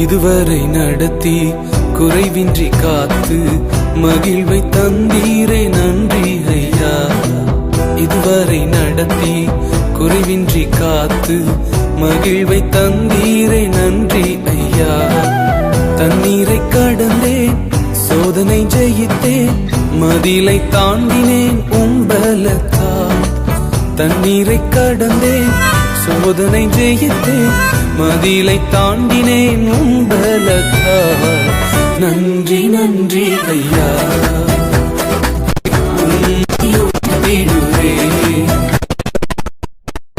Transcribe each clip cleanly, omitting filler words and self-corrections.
இதுவரை நடத்தி குறைவின்றி காத்து மகிழ்வை தந்தீரே நன்றி ஐயா. இதுவரை நடத்தி குறைவின்றி காத்து மகிழ்வை தந்தீரே நன்றி ஐயா. தண்ணீரை கடந்தேன், சோதனை ஜெயித்தேன், மதிலை தாண்டினேன் உம்பலத்தால். தண்ணீரை கடந்தேன், சோதனை ஜெயித்தேன், மதிலை தாண்டினேன் உம்பலத்தால். நன்றி நன்றி ஐயா.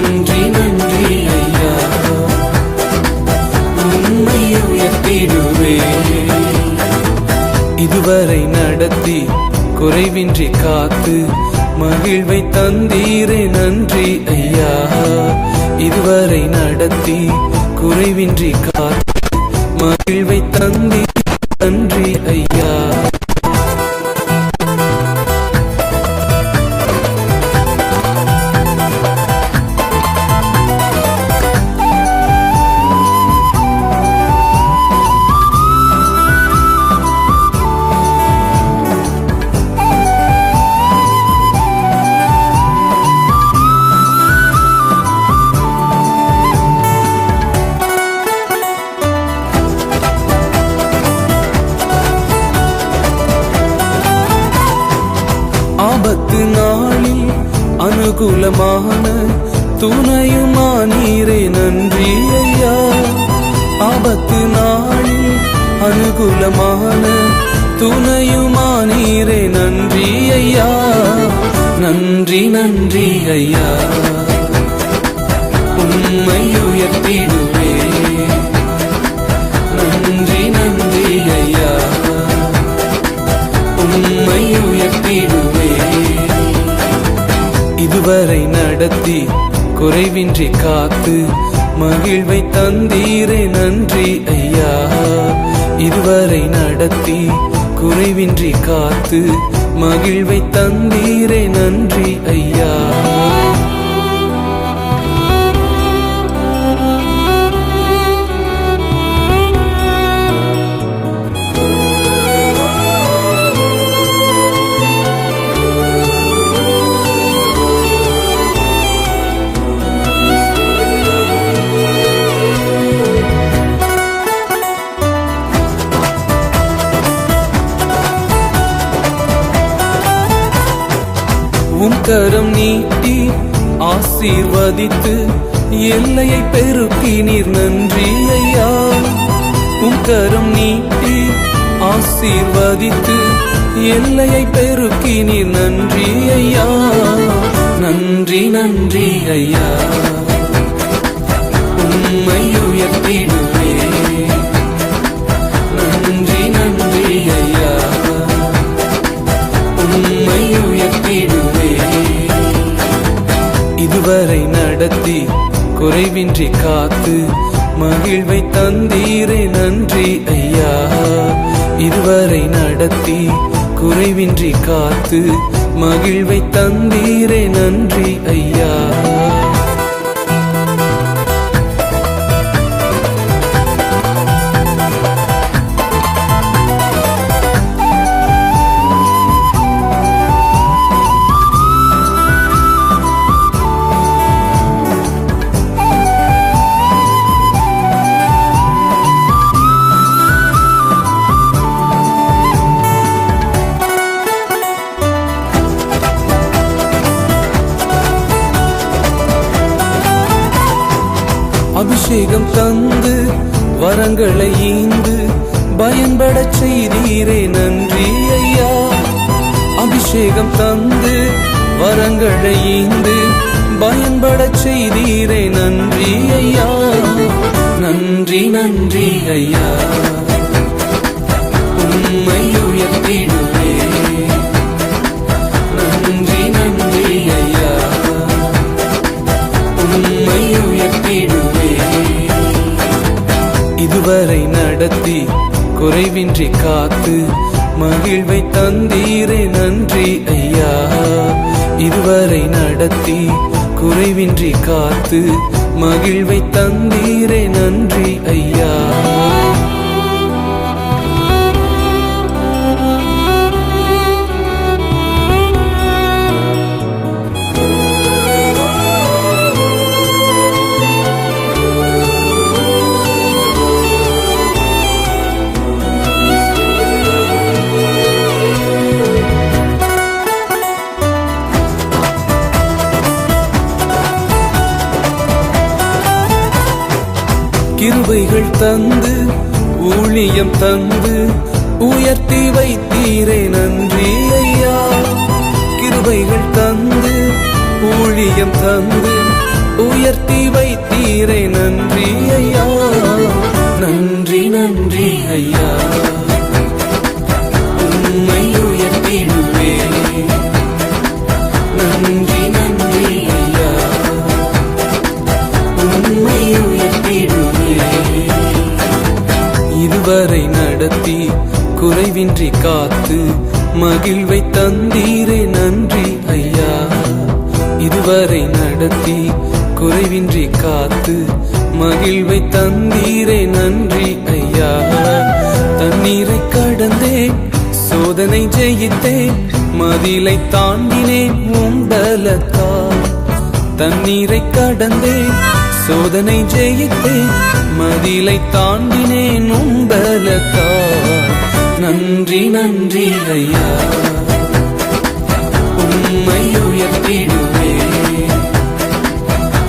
நன்றி நன்றி ஐயா, உம்மை உயர்த்திடுவே. இதுவரை நடத்தி குறைவின்றி காத்து மகிழ்வை தந்தீரே நன்றி ஐயா. இதுவரை நடத்தி குறைவின்றி காத்து மகிழ்வை தந்தீரே நன்றி ஐயா. ஆபத்து நாளில் அனுகூலமான துணையுமானீரே நன்றி ஐயா. ஆபத்து நாளில் அனுகூலமான துணையுமானீரே நன்றி ஐயா. நன்றி நன்றி ஐயா, உம்மை உயர்த்திடுவே. நன்றி நன்றி ஐயா, உம்மை உயர்த்திடுவே. இதுவரை நடத்தி குறைவின்றி காத்து மகிழ்வை தந்தீரே நன்றி ஐயா. இதுவரை நடத்தி குறைவின்றி காத்து மகிழ்வை தந்தீரே நன்றி ஐயா. உம் கரம் நீட்டி ஆசீர்வதித்து எல்லையை பெருக்கினீர் நன்றி ஐயா. உம் கரம் நீட்டி ஆசீர்வதித்து எல்லையை பெருக்கினீர் நன்றி ஐயா. நன்றி நன்றி ஐயா, உம்மை உயர்த்திடுவே. நன்றி நன்றி ஐயா, உம்மை உயர்த்திடுவே. இதுவரை நடத்தி குறைவின்றி காத்து மகிழ்வை தந்தீரே நன்றி ஐயா. இதுவரை நடத்தி குறைவின்றி காத்து மகிழ்வை தந்தீரே நன்றி ஐயா. அபிஷேகம் தந்து வரங்களை ஈந்து பயன்படச் செய்தீரே நன்றி ஐயா. அபிஷேகம் தந்து வரங்களை ஈந்து பயன்படச் செய்தீரே நன்றி ஐயா. நன்றி நன்றி ஐயா, உம்மை உயர்த்திடுவே. நன்றி நன்றி ஐயா, உம்மை உயர்த்திடுவே. இதுவரை நடத்தி குறைவின்றி காத்து மகிழ்வை தந்தீரே நன்றி ஐயா. இதுவரை நடத்தி குறைவின்றி காத்து மகிழ்வை தந்தீரே நன்றி ஐயா. கிருபைகள் தந்து ஊழியம் தந்து உயர்த்தி வைத்தீரே நன்றி ஐயா. கிருபைகள் தந்து ஊழியம் தந்து உயர்த்தி வைத்தீரே நன்றி ஐயா. நன்றி நன்றி ஐயா, உம்மை உயர்த்திடுவே. நன்றி நன்றி ஐயா, உம்மை உயர்த்திடுவே. இதுவரை நடத்தி குறைவின்றி காத்து மகிழ்வை தந்தீரே நன்றி ஐயா. இதுவரை நடத்தி குறைவின்றி காத்து மகிழ்வை தந்தீரே நன்றி ஐயா. தண்ணீரை கடந்தேன், சோதனை ஜெயித்தேன், மதிலை தாண்டினேன் உம்பலத்தால். தண்ணீரை கடந்தேன், சோதனை ஜெயித்தேன், மதிலை தாண்டினேன் உம்பலத்தால். நன்றி நன்றி ஐயா, உம்மை உயர்த்திடுவே.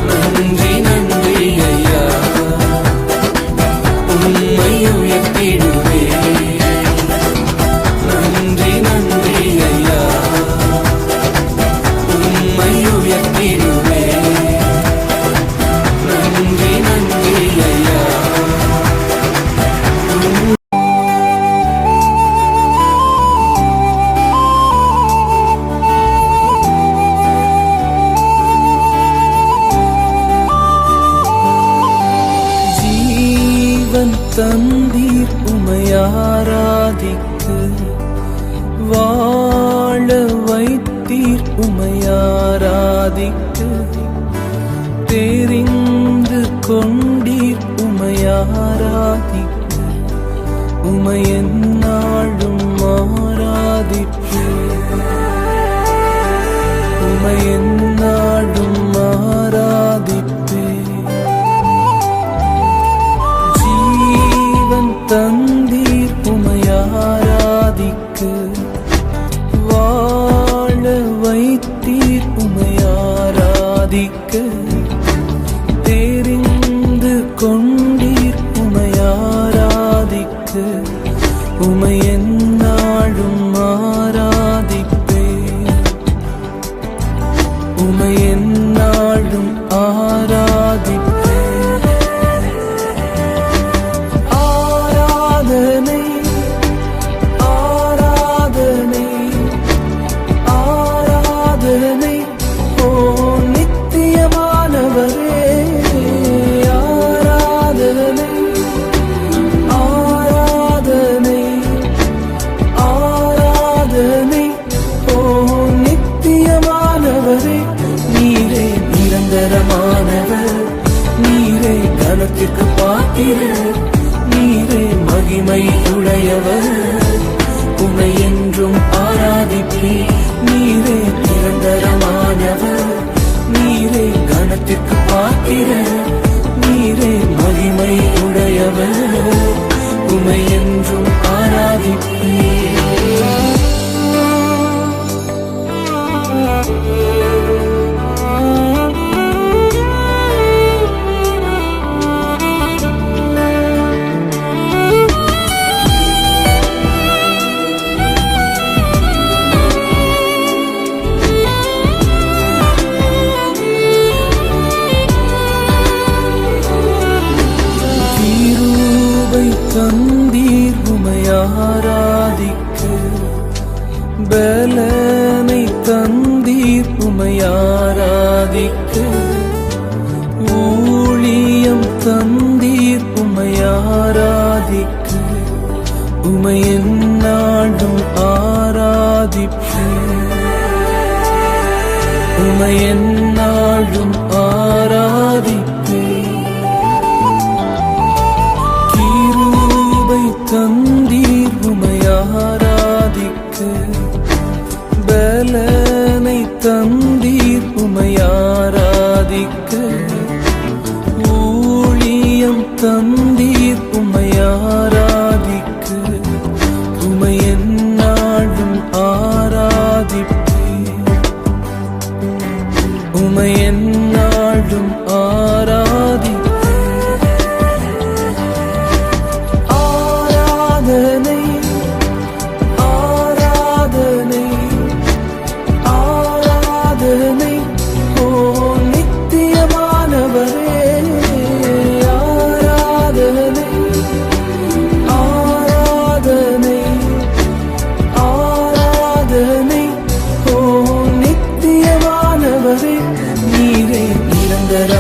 நன்றி நன்றி ஐயா, உம்மை உயர்த்திடுவே. நன்றி நன்றி ஐயா, உம்மை உயர்த்திடுவே. நன்றி நன்றி ஐயா. தந்தீர் உமையாராதிக்கு, வாழ வைத்தீர் உமையாராதிக்கு, தெரிந்து கொண்டீர் உமையாராதிக்கு, உமையென்னாளும் ஆராதிப்பே. உமையென்னாளும் ஆராதிப்பே. தந்தீர் உமையாராதிக்கு, வாழ வைத்தீர் உமையாராதிக்கு, தெரிந்து கொண்டீர் உமையாராதிக்கு, உமையென்னாளும் ஆராதிப்பே. உமையென்னாளும் ஆராதிப்பே. நீரே கனத்திற்கு பாத்திரர், நீரே மகிமை உடையவர், உம்மை என்றும் ஆராதிப்பே. நீரே நிரந்தரமானவர், நீரே கனத்திற்கு பாத்திரர், நீரே மகிமை உடையவர், உம்மை என்றும் ஆராதிப்பே. தந்தீர் உமையாராதிக்கு, பலனை தந்தீர் உமையாராதிக்கு, ஊழியம் தந்தீர் உமையாராதிக்கு, உமையென்னாளும் ஆராதிப்பே. உமையென்னாளும் ஆராதிப்பே. தந்தீர் உமையாராதிக்கு, பலனை தந்தீர் உமையாராதிக்கு, ஊழியம் தந்தீர் உமையாராதிக்கு, உமையென்னாளும் ஆராதிப்பே. உமையென்னாளும் ஆராதிப்பே.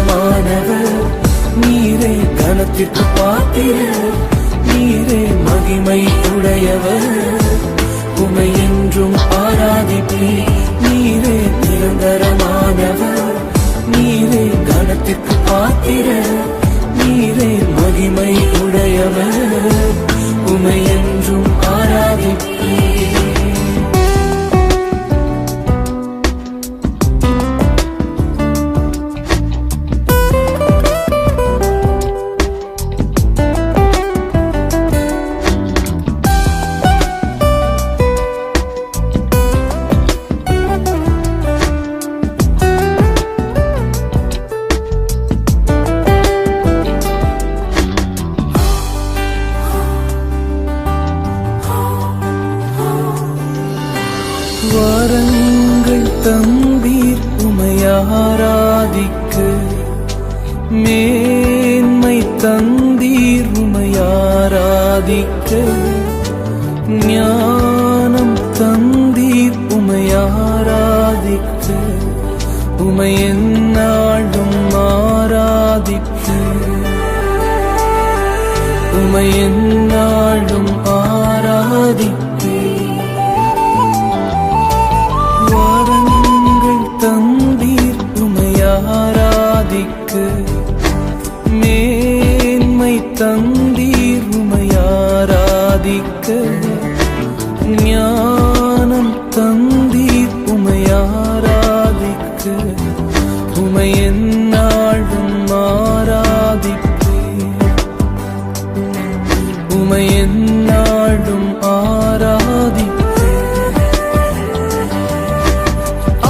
நிரந்தரமானவர். நீரே கனத்திற்கு பாத்திரர், நீரே மகிமை உடையவர். உமை என்றும் ஆராதிப்பேன். நீரே நிரந்தரமானவர், நீரே கனத்திற்கு பாத்திரர், நீரே மகிமை உடையவர். உமை என்றும் ஆராதிப்பேன். வரங்கள் தந்தீர் உமை ஆராதிக்க, மேன்மை தந்தீர் உமை ஆராதிக்க. ஞானம் தந்தீர் உமை ஆராதிக்க, உமை எந்நாளும் ஆராதிக்க, உமை எந்நாளும் ஆராதிக்க. தந்தீர் உமை ஆராதிக்க, மேன்மை தந்தீர் உமை ஆராதிக்க. ஞானம் தந்தீர் உமை ஆராதிக்க, உமை எந்நாளும் ஆராதிப்பேன். உமை எந்நாளும் ஆராதிப்பேன்.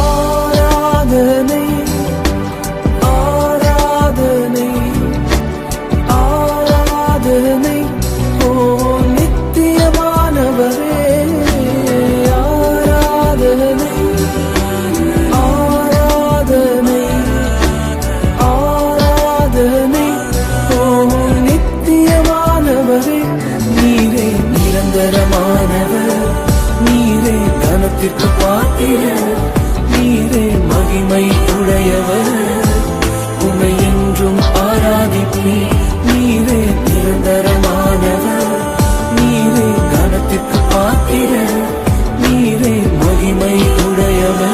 ஆராதனை ஆராதனை ஆராதனை ஓ நித்தியமானவரே. ஆராதனை ஆராதனை ஆராதனை ஓ நித்தியமானவரே. நீரே நிரந்தரமானவர், நீரே கனத்திற்கு பாத்திரர், நீரே மகிமை உடையவர். உமை என்றும் ஆராதிப்பேன். நீரே நிரந்தரமானவர், நீரே கனத்திற்கு பாத்திரர், நீரே மகிமை உடையவர்.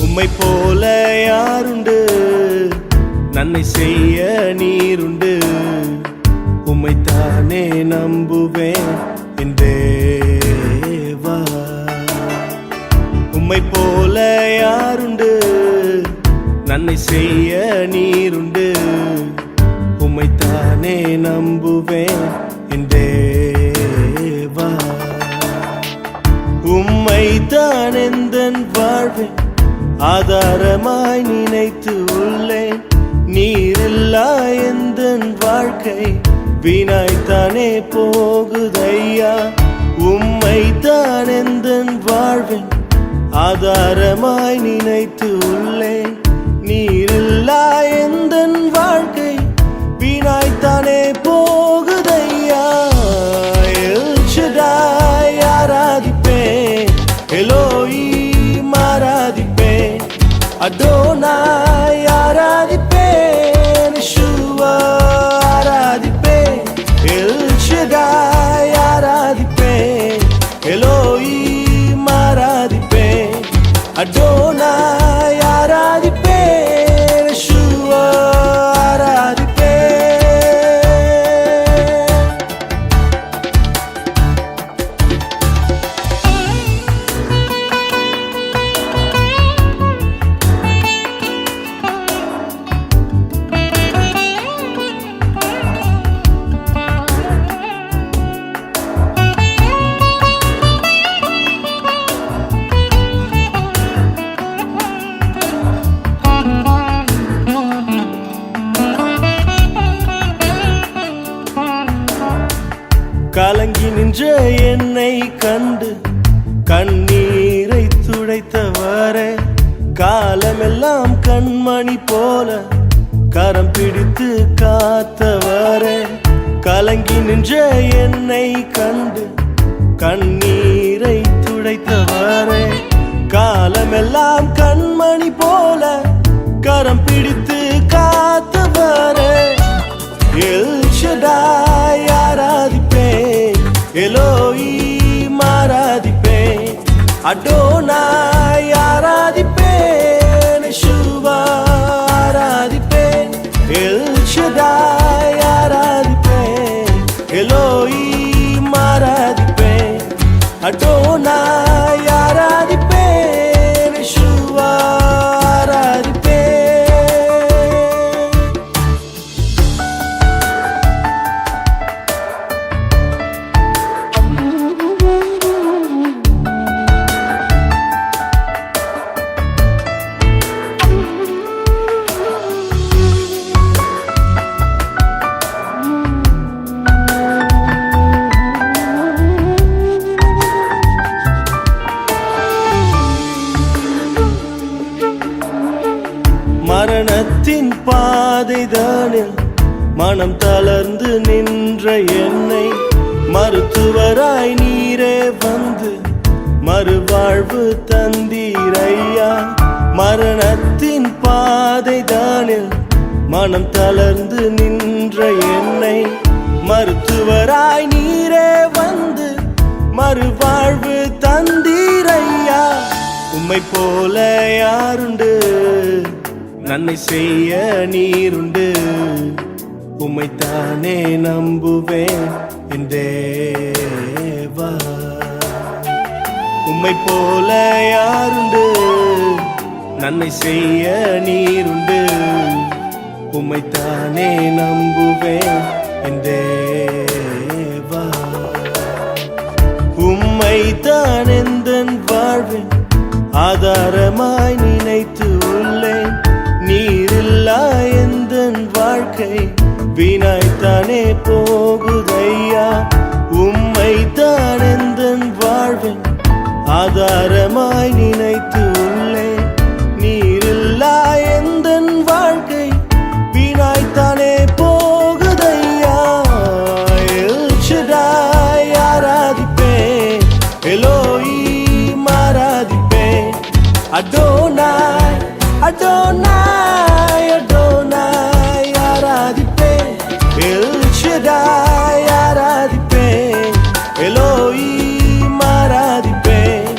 உம்மை போல யாருண்டு, நன்மை செய்ய நீருண்டு. உம்மைத்தானே நம்புவேன் என் தேவா. உம்மை போல யாருண்டு, நன்மை செய்ய நீருண்டு. உம்மைத்தானே நம்புவேன் என் தேவா. உம்மைத்தான் எந்தன் வாழ்வேன் ஆதாரமாய் நினைத்து உள்ளேன். நீரில்லா எந்தன் வாழ்க்கை வீணாய்த்தானே போகுதையா. உம்மைத்தான் எந்தன் வாழ்வேன் ஆதாரமாய் நினைத்து உள்ளேன். நீரில்லா எந்தன் வாழ்க்கை வீணாய்த்தானே போகுதையா. எல் ஷடாய் ஆராதிப்பேன், எலோஹீம் ஆராதிப்பேன், அடோனாய் ஆராதிப்பேன், யெஷுவா ஆராதிப்பேன், எல் ஷடாய் ஆராதிப்பேன், எலோஹீம் ஆராதிப்பேன், அடோனாய் ஆராதிப்பேன், யெஷுவா ஆராதிப்பேன். கலங்கி நின்ற என்னை கண்டு கண்ணீரை துடைத்தவரே, காலமெல்லாம் கண்மணி போல கரம் பிடித்து காத்தவரே, கலங்கி நின்ற என்னை கண்டு கண்ணீரை துடைத்தவரே, காலமெல்லாம் கண்மணி போல கரம் பிடித்து காத்தவரே, எல் ஷடாய் ஆராதிப்பேன், எலோஹீம் ஆராதிப்பேன், அடோனாய் ஆராதிப்பேன், யெஷுவா ஆராதிப்பேன், எல் ஷடாய் ஆராதிப்பேன், எலோஹீம் ஆராதிப்பேன், அடோனாய் ஆராதிப்பேன், யெஷுவா ஆராதிப்பேன். மரணத்தின் பாதைதானில் மனம் தளர்ந்து நின்ற என்னை மருத்துவராய் நீரே வந்து மறுவாழ்வு தந்தீரையா, மரணத்தின் பாதைதானில் மனம் தளர்ந்து நின்ற என்னை மருத்துவராய் நீரே வந்து மறுவாழ்வு தந்தீரையா, உம்மை போல யாருண்டு நன்மை செய்ய நீருண்டு, உம்மைத்தானே நம்புவேன் என் தேவா, உம்மை போல யாருண்டு நன்மை செய்ய நீருண்டு, உம்மைத்தானே நம்புவேன் என் தேவா, உம்மைத்தான் எந்தன் வாழ்வின் ஆதாரமாய் நினைத்து உள்ளேன், நீரில்லா எந்தன் வாழ்க்கை வீணாய்த்தானே போகுதையா, உம்மைத்தான் எந்தன் வாழ்வின் ஆதாரமாய் நினைத்து உள்ளேன், நீரில்லா எந்தன் வாழ்க்கை வீணாய்த்தானே போகுதையா, எல் ஷடாய் ஆராதிப்பேன், எலோஹீம் ஆராதிப்பேன், அடோனாய் அடோனாய் அடோனாய் ஆராதிப்பேன், எல் ஷடாய் ஆராதிப்பேன், எலோஹீம் ஆராதிப்பேன்,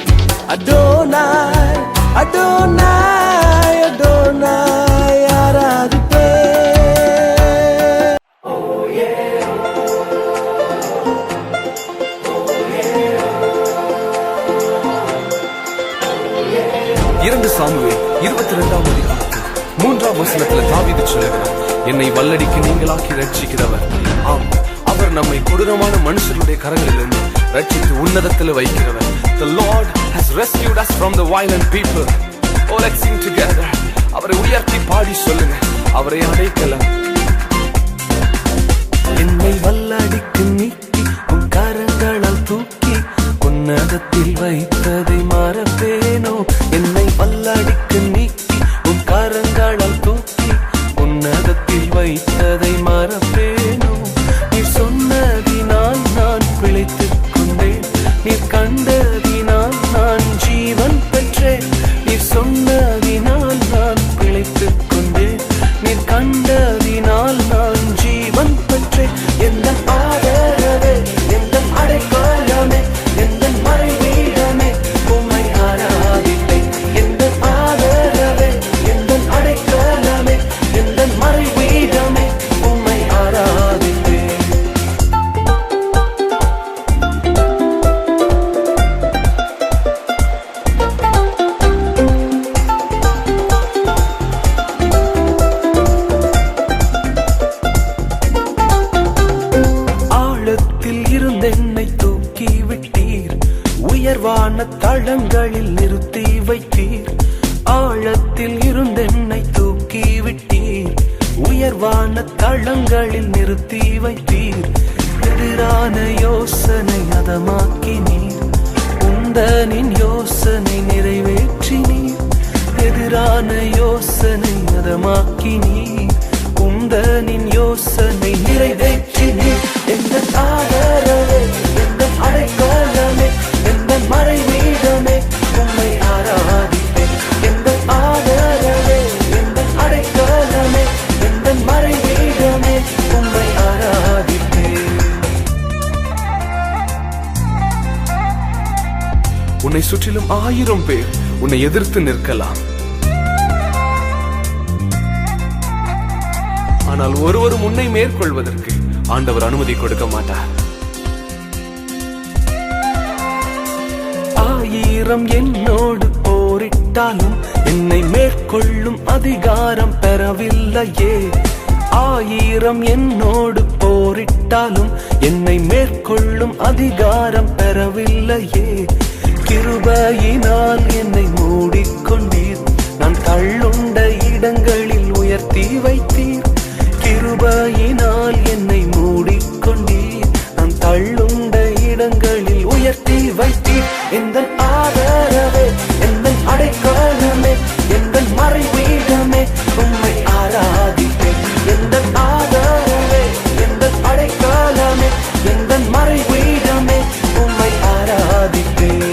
அடோனாய் அடோனாய் அடோனாய் ஆராதிப்பேன். இரண்டு சாமுவேல் 22ஆம் அதிகாரத்தில் 3ஆம் வசனத்தில் தாவீது சொல்லுகிறார், என்னை வல்லடிக்கு நீங்களாக்கி ரட்சிக்கிறவர், ஆம் அவர் நம்மை கொடூரமான மனுஷருடைய கரங்களிலிருந்து ரட்சித்து உன்னதத்தில் வைக்கிறவர். The Lord has rescued us from the violent people. Oh, let's sing together. அவரை உயர்த்தி பாடி சொல்லுங்க, அவரை அடைக்கலாம். என்னை வல்லடிக்கு நீக்கி உன் கரங்களால் தூக்கி உன்னதத்தில் வைத்ததை மறப்பேனோ, என்னை வல்லடிக்கு நீக்கி உன் கரங்களால் தூக்கி உன்னதத்தில் வைத்ததை மறப்பேனோ, நீ சொன்னதினால் நான் பிழைத்துக் கொண்டேன், நீ கண்டதினால் நான் ஜீவன் பெற்றேன், நீ சொன்னதினால் நான் பிழைத்துக் கொண்டேன், நீ கண்டதினால் நான் ஜீவன் பெற்றேன், எந்த ஆதரவே எந்த அடைக்கலமே எந்த மறைவீடமே உம்மை ஆராதிப்பேன், எந்த ஆதரவே எந்த அடைக்கலமே எந்த மறைவீடமே உம்மை ஆராதிப்பேன். ஆழத்தில் இருந்தென்னை தூக்கி விட்டீர், உயர்வான தளங்களில் நிறுத்தி வைத்தீர், ஆழத்தில் இருந்தென்னை தூக்கி விட்டீர், உயர்வான தளங்களில் நிறுத்தி வைத்தீர், எதிரான எதிரான யோசனை அதமாக்கினீர், உந்தனின் யோசனை நிறைவேற்றினீர். எதிரான யோசனை அதமாக்கினீர், உந்தனின் யோசனை நிறைவேற்றினீர். எந்த ஆதரவே, எந்த அடைக்கலமே, எந்த மறைவீடமே, உம்மை ஆராதிப்பேன். எந்த ஆதரவே, எந்த அடைக்கலமே, எந்த மறைவீடமே, உம்மை ஆராதிப்பேன். உன்னை சுற்றிலும் 1000 பேர் உன்னை எதிர்த்து நிற்கலாம், ஆனால் ஒருவரும் உன்னை மேற்கொள்வதற்கு ஆண்டவர் அனுமதி கொடுக்க மாட்டார். 1000 என்னோடு போரிட்டாலும் என்னை மேற்கொள்ளும் அதிகாரம் பெறவில்லையே. 1000 என்னோடு போரிட்டாலும் என்னை மேற்கொள்ளும் அதிகாரம் பெறவில்லையே. கிருபையினால் என்னை மூடிக்கொண்டீர், நான் தள்ளுண்ட இடங்களில் உயர்த்தி வைத்தீர். கிருபையினால் என்னை மூடிக்கொண்டீர், நான் தள்ளுண்ட இடங்களில் உயர்த்தி வைத்தீர். எந்த ஆதரவே, எந்த அடைக்கலமே, எந்த மறைவீடமே, உம்மை ஆராதிப்பேன். எந்த ஆதரவே, எந்த அடைக்கலமே, எந்த மறைவீடமே, உம்மை ஆராதிப்பேன்.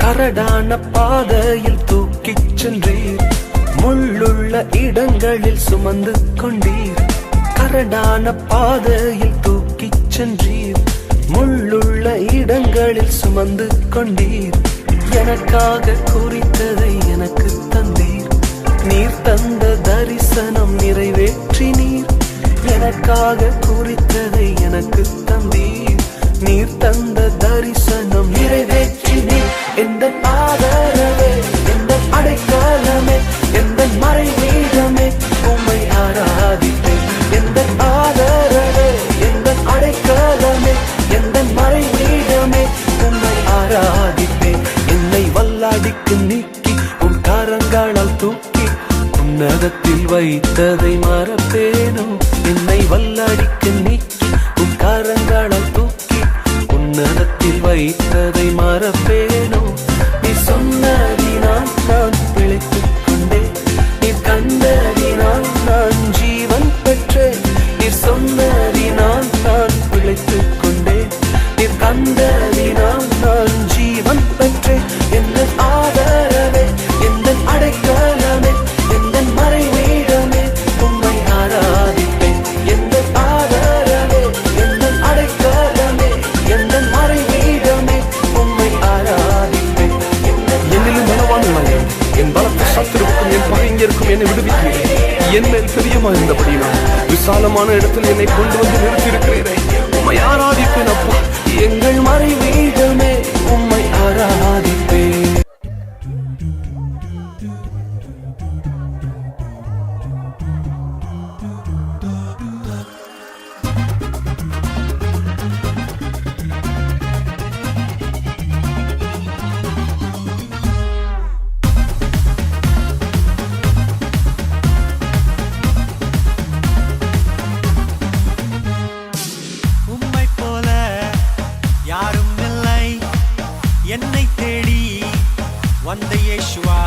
கரடான பாதையில் தூக்கிச் சென்றீர், முள்ளுள்ள இடங்களில் சுமந்து கொண்டீர். கரடான பாதையில் தூக்கிச் சென்றீர், முள்ளுள்ள இடங்களில் சுமந்து கொண்டீர். எனக்காக குறித்ததை எனக்கு தந்தீர், நீர் தந்த தரிசனம் நிறைவேற்றினீர். எனக்காக குறித்ததை எனக்கு தந்தீர், நீர் தந்த தரிசனம் நிறைவேற்றினீர். எந்த ஆதரவே, எந்த அடைக்கலமே, எந்த மறைவீடமே, உம்மை ஆராதிப்பேன். எந்த ஆதரவே, எந்த அடைக்கலமே, எந்த மறைவீடமே, உம்மை ஆராதிப்பேன். என்னை வல்லாடிக்கு நீக்கி உன் கரங்களால் தூக்கி உன்னதத்தில் வைத்ததை மறப்பேனோ. என்னை வல்லாடிக்கு நீக்கி உன் கரங்களால் தூக்கி உன்னதத்தில் வைத்ததை மறப்பேனோ. நீ சொன்னதினால் நான் பிழைத்துக் கொண்டேன், நீ கண்டதினால் நான் ஜீவன் பெற்றேன். நீ சொன்னதினால் நான் பிழைத்துக் கொண்டேன், நீ கண்டதினால் நான் ஜீவன் பெற்றேன். எந்த ஆதரவே, எந்த அடைக்கலமே, எந்த மறைவீடமே, உம்மை ஆராதிப்பேன். எந்த ஆதரவே, எந்த அடைக்கலமே, எந்த மறைவீடமே, உம்மை ஆராதிப்பேன். என்னிலும் பலவான் என் பலத்த சத்துருக்கும் என் பகைஞருக்கும் என்னை விடுவிக்கிறேன். என் மேல் பிரியமாயிருந்தபடியினால் விசாலமான இடத்தில் என்னை கொண்டு வந்து நிறுத்தியிருக்கிறீரே. உம்மை ஆராதிப்பேன் அப்பா. எங்கள் மறைவீடமே, உம்மை ஆராதிப்பேன். உம்மை போல யாரும் இல்லை, என்னை தேடி வந்த இயேசுவா.